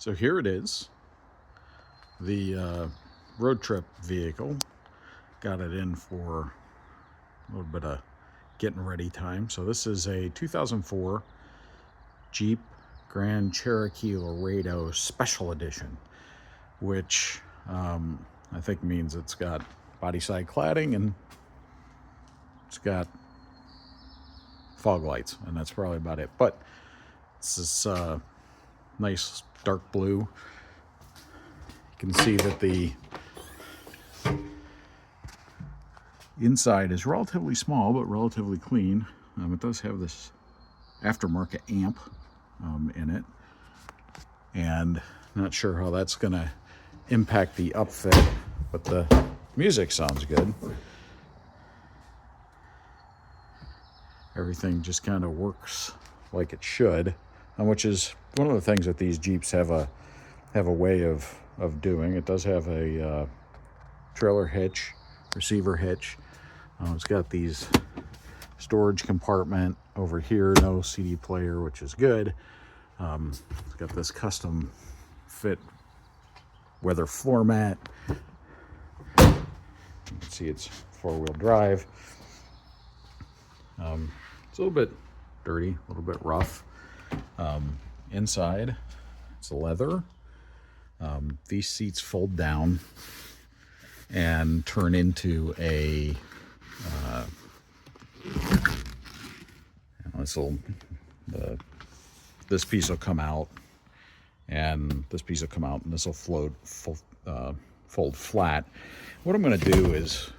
So here it is, the road trip vehicle. Got it in for a little bit of getting ready time. So this is a 2004 Jeep Grand Cherokee Laredo Special Edition, which I think means it's got body side cladding and it's got fog lights, and that's probably about it. But this is nice dark blue. You can see that the inside is relatively small but relatively clean. It does have this aftermarket amp in it, and not sure how that's gonna impact the upfit, but the music sounds good. Everything just kind of works like it should, which is one of the things that these Jeeps have a way of doing. It does have a trailer hitch, receiver hitch. It's got these storage compartment over here, no CD player, which is good. It's got this custom fit weather floor mat. You can see it's four-wheel drive. It's a little bit dirty, a little bit rough. Inside, it's leather. These seats fold down and turn into a this piece will come out, and this piece will come out, and this will fold flat. What I'm going to do is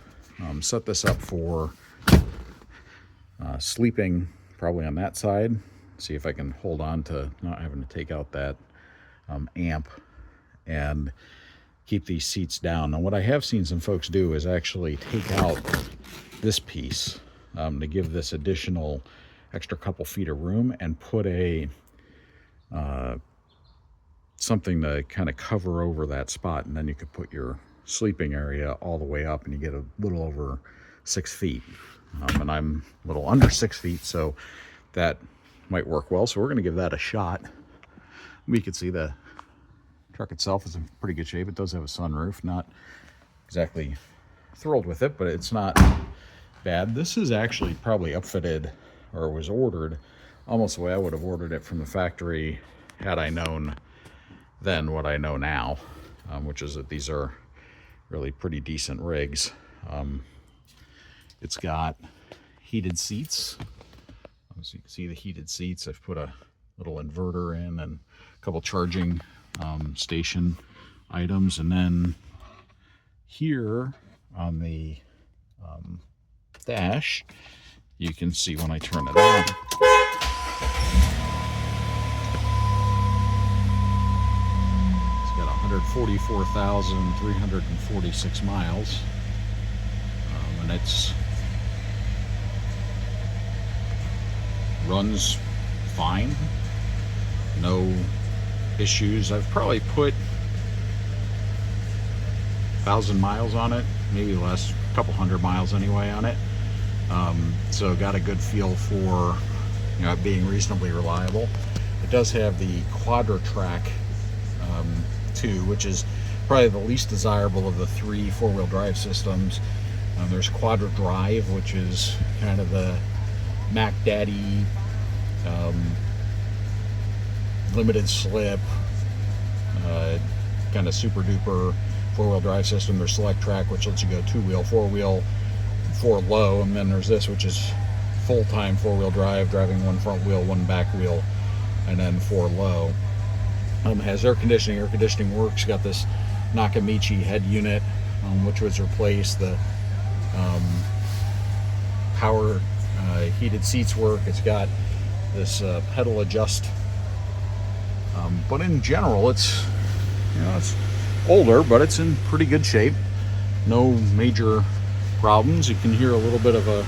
set this up for sleeping, probably on that side. See if I can hold on to not having to take out that amp and keep these seats down. Now, what I have seen some folks do is actually take out this piece to give this additional extra couple feet of room and put a something to kind of cover over that spot, and then you could put your sleeping area all the way up and you get a little over 6 feet. And I'm a little under 6 feet, so that might work well. So we're going to give that a shot. We can see the truck itself is in pretty good shape. It does have a sunroof. Not exactly thrilled with it, but it's not bad. This is actually probably upfitted, or was ordered almost the way I would have ordered it from the factory had I known then what I know now, which is that these are really pretty decent rigs. It's got heated seats. So you can see the heated seats. I've put a little inverter in and a couple charging station items. And then here on the dash, you can see when I turn it on, it's got 144,346 miles. And it's runs fine, no issues. I've probably put 1,000 miles on it, maybe less, a couple hundred miles anyway on it. So got a good feel for, you know, it being reasonably reliable. It does have the Quadra-Track 2, which is probably the least desirable of the 3 four-wheel drive systems. There's Quadra Drive, which is kind of the Mac Daddy limited slip, kind of super duper four-wheel drive system. There's Select Track, which lets you go 2-wheel, 4-wheel, 4 low, and then there's this, which is full-time four-wheel drive, driving 1 front wheel, 1 back wheel, and then 4 low. Has air conditioning. Air conditioning works. Got this Nakamichi head unit, which was replaced. The power heated seats work. It's got this pedal adjust, but in general, it's, you know, it's older, but it's in pretty good shape. No major problems. You can hear a little bit of a,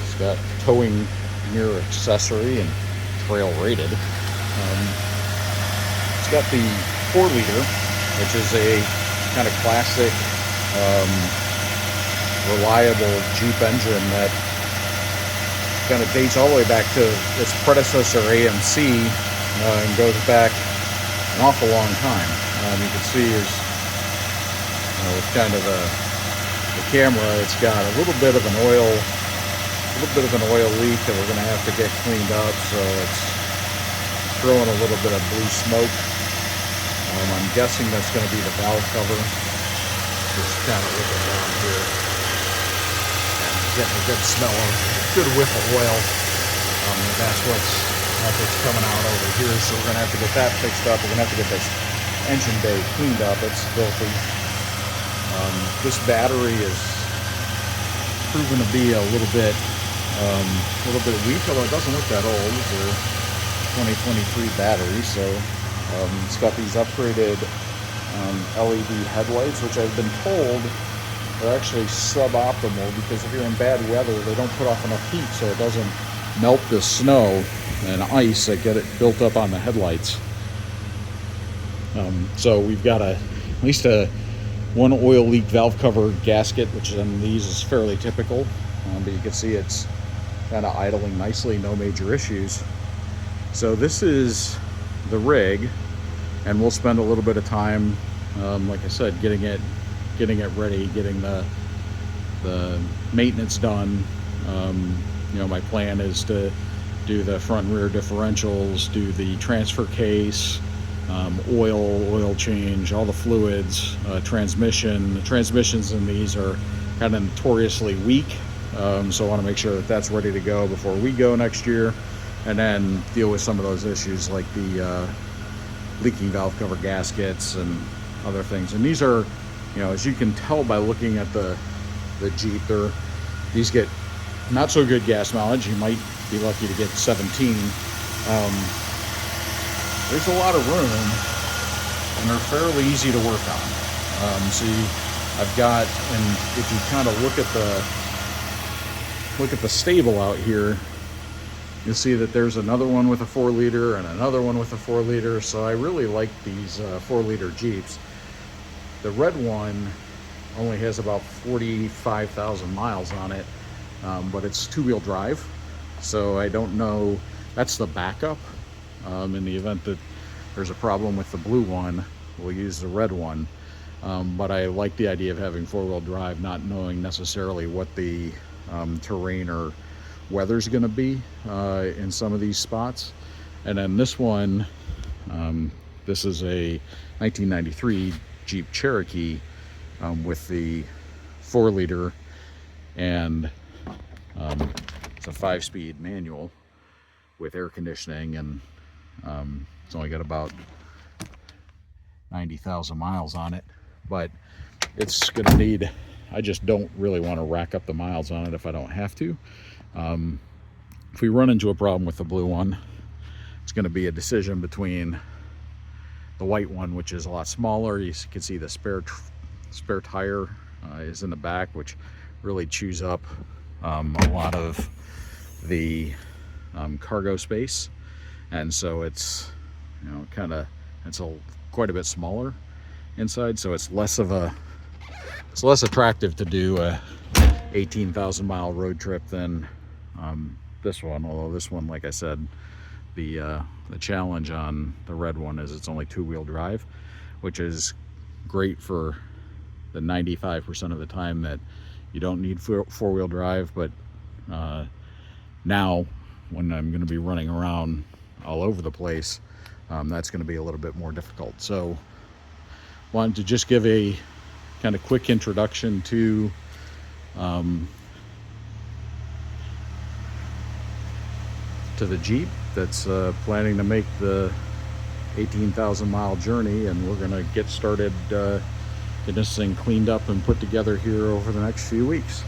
it's got towing mirror accessory and trail rated. It's got the 4-liter, which is a kind of classic reliable Jeep engine that kind of dates all the way back to its predecessor AMC and goes back an awful long time. You can see is with kind of the camera, it's got a little bit of an oil leak that we're going to have to get cleaned up. So it's throwing a little bit of blue smoke. I'm guessing that's going to be the valve cover. Just kind of looking down here and getting a good smell of a good whiff of oil. That's what's coming out over here. So we're going to have to get that fixed up. We're going to have to get this engine bay cleaned up. It's filthy. This battery is proven to be a little bit weak, although it doesn't look that old. It's a 2023 battery, so it's got these upgraded LED headlights, which I've been told are actually suboptimal because if you're in bad weather, they don't put off enough heat, so it doesn't melt the snow and ice that get it built up on the headlights. So we've got at least one oil leak valve cover gasket, which on these is fairly typical, but you can see it's kind of idling nicely, no major issues. So this is the rig, and we'll spend a little bit of time, like I said, getting it ready, getting the maintenance done. My plan is to do the front and rear differentials, do the transfer case, oil change, all the fluids, transmission. The transmissions in these are kind of notoriously weak, so I want to make sure that that's ready to go before we go next year, and then deal with some of those issues like the leaking valve cover gaskets and other things. And these are, as you can tell by looking at the Jeep, these get not so good gas mileage. You might be lucky to get 17. There's a lot of room, and they're fairly easy to work on. I've got, and if you kind of look at the stable out here, you'll see that there's another one with a 4-liter and another one with a 4-liter. So I really like these 4-liter Jeeps. The red one only has about 45,000 miles on it, but it's 2-wheel drive. So I don't know, that's the backup. In the event that there's a problem with the blue one, we'll use the red one. But I like the idea of having 4-wheel drive, not knowing necessarily what the terrain or weather's going to be in some of these spots. And then this one, this is a 1993 Jeep Cherokee with the 4-liter, and it's a 5-speed manual with air conditioning, and it's only got about 90,000 miles on it, but it's gonna need, I just don't really want to rack up the miles on it if I don't have to. If we run into a problem with the blue one, it's going to be a decision between the white one, which is a lot smaller. You can see the spare tire is in the back, which really chews up a lot of the cargo space, and so it's quite a bit smaller inside, so it's less attractive to do a 18,000 mile road trip than this one. Although this one, like I said, the challenge on the red one is it's only 2-wheel drive, which is great for the 95% of the time that you don't need 4-wheel drive. But now when I'm going to be running around all over the place, that's going to be a little bit more difficult. So wanted to just give a kind of quick introduction to the Jeep that's planning to make the 18,000 mile journey, and we're going to get started getting this thing cleaned up and put together here over the next few weeks.